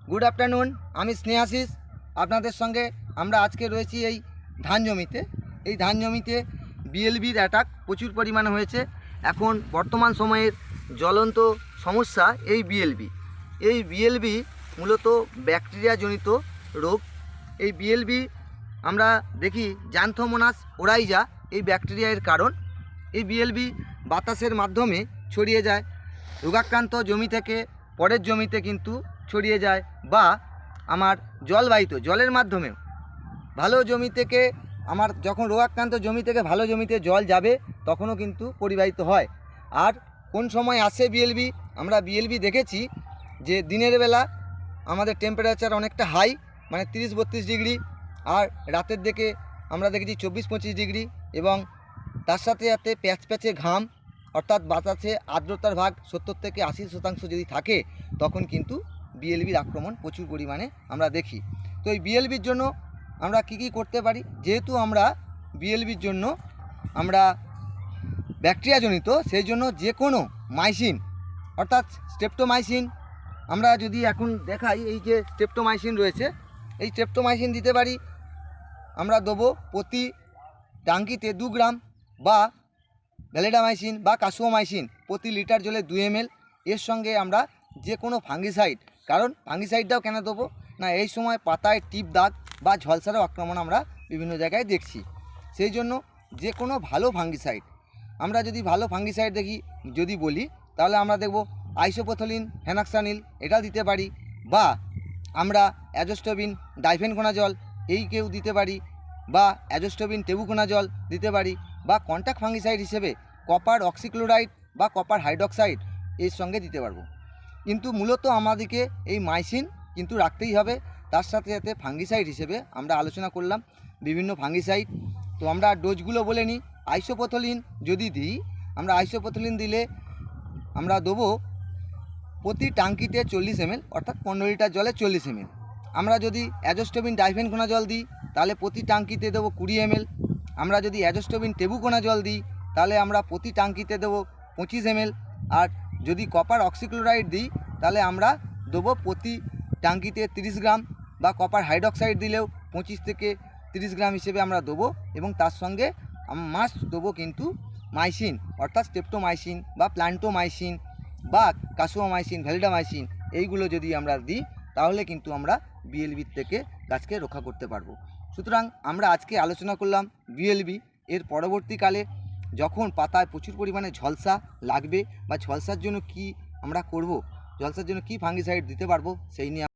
Good afternoon, আমি স্নেহাশিস আপনাদের সঙ্গে। আমরা আজকে রয়েছি এই ধান জমিতে। এই ধান জমিতে বিএলবির অ্যাটাক প্রচুর পরিমাণে হয়েছে। এখন বর্তমান সময়ের জ্বলন্ত সমস্যা এই বিএলবি মূলত ব্যাকটেরিয়াজনিত রোগ। এই বিএলবি আমরা দেখি জ্যান্থোমোনাস ওরাইজা এই ব্যাকটেরিয়ার কারণ। এই বিএলবি বাতাসের মাধ্যমে ছড়িয়ে যায়, রোগাক্রান্ত জমি থেকে পরের জমিতে কিন্তু ছড়িয়ে যায়, বা আমার জলবাহিত জলের মাধ্যমেও ভালো জমি থেকে আমার যখন রোগাক্রান্ত জমি থেকে ভালো জমিতে জল যাবে তখনও কিন্তু পরিবাহিত হয়। আর কোন সময় আসে বিএলবি? আমরা বিএলবি দেখেছি যে দিনের বেলা আমাদের টেম্পারেচার অনেকটা হাই, মানে 30-32 ডিগ্রি, আর রাতের দিকে আমরা দেখেছি 24-25 ডিগ্রি, এবং তার সাথে সাথে প্যাচে ঘাম, অর্থাৎ বাতাসে আর্দ্রতার ভাগ 70 থেকে 80% যদি থাকে তখন কিন্তু বিএলবির আক্রমণ প্রচুর পরিমাণে আমরা দেখি। তো এই বিএলবির জন্য আমরা কি করতে পারি? যেহেতু আমরা বিএলবির জন্য আমরা ব্যাকটেরিয়াজনিত, সেই জন্য যে কোনো মাইসিন অর্থাৎ স্ট্রেপ্টোমাইসিন, আমরা যদি এখন দেখাই এই যে স্ট্রেপ্টোমাইসিন রয়েছে, এই স্ট্রেপ্টোমাইসিন দিতে পারি। আমরা দেবো প্রতি ট্যাঙ্কিতে 2 গ্রাম, বা ভ্যালিডামাইসিন বা কাসুওমাইসিন প্রতি লিটার জলে 2 ml। এর সঙ্গে আমরা যে কোনো ফাঙ্গিসাইড, কারণ ফাঙ্গিসাইডটাও কেন দেবো না, এই সময় পাতায় টিপ দাগ বা ঝলসারও আক্রমণ আমরা বিভিন্ন জায়গায় দেখছি। সেই জন্য যে কোনো ভালো ফাঙ্গিসাইড, আমরা যদি ভালো ফাঙ্গিসাইড দেখি যদি বলি, তাহলে আমরা দেখব আইসোপ্রোথলিন হেনাক্সানিল, এটা দিতে পারি, বা আমরা অ্যাজোস্টোবিন ডাইফেনকোনাজল এই কেউ দিতে পারি, বা অ্যাজোস্টোবিন টেবুকোনাজল দিতে পারি, বা কন্ট্যাক্ট ফাঙ্গিসাইড হিসেবে কপার অক্সিক্লোরাইড বা কপার হাইড্রক্সাইড এর সঙ্গে দিতে পারবো। কিন্তু মূলত আমাদেরকে এই মাইসিন কিন্তু রাখতেই হবে। তার সাথে সাথে ফাঙ্গিসাইড হিসেবে আমরা আলোচনা করলাম বিভিন্ন ফাঙ্গিসাইড। তো আমরা ডোজগুলো বলে নিই। আইসোপ্রোথলিন যদি দিই, আমরা আইসোপ্রোথলিন দিলে আমরা দেবো প্রতি ট্যাঙ্কিতে 40 ml, অর্থাৎ 15 লিটার জলে 40 ml। আমরা যদি অ্যাজোস্টোবিন ডাইফেনকোনাজল দিই তাহলে প্রতি ট্যাঙ্কিতে দেবো 20 ml। আমরা যদি অ্যাজোস্টোবিন টেবুকোনাজল দিই তাহলে আমরা প্রতি ট্যাঙ্কিতে দেবো 25 ml। আর যদি কপার অক্সিক্লোরাইড দিই তাহলে আমরা দেবো প্রতি ট্যাঙ্কিতে 30 গ্রাম, বা কপার হাইড্রক্সাইড দিলেও 25 থেকে 30 গ্রাম হিসেবে আমরা দেবো। এবং তার সঙ্গে মাস্ট দেবো কিন্তু মাইসিন, অর্থাৎ স্ট্রেপ্টোমাইসিন বা প্ল্যান্টোমাইসিন বা কাসুওমাইসিন, ভ্যালিডামাইসিন, এইগুলো যদি আমরা দিই তাহলে কিন্তু আমরা বিএলবির থেকে গাছকে রক্ষা করতে পারবো। সুতরাং আমরা আজকে আলোচনা করলাম বিএলবি। এর পরবর্তীকালে যখন পাতায় প্রচুর পরিমাণে ঝলসা লাগবে, বা ঝলসার জন্য কি আমরা করব, ঝলসার জন্য কি ফাঙ্গিসাইড দিতে পারবো, সেই নিয়ে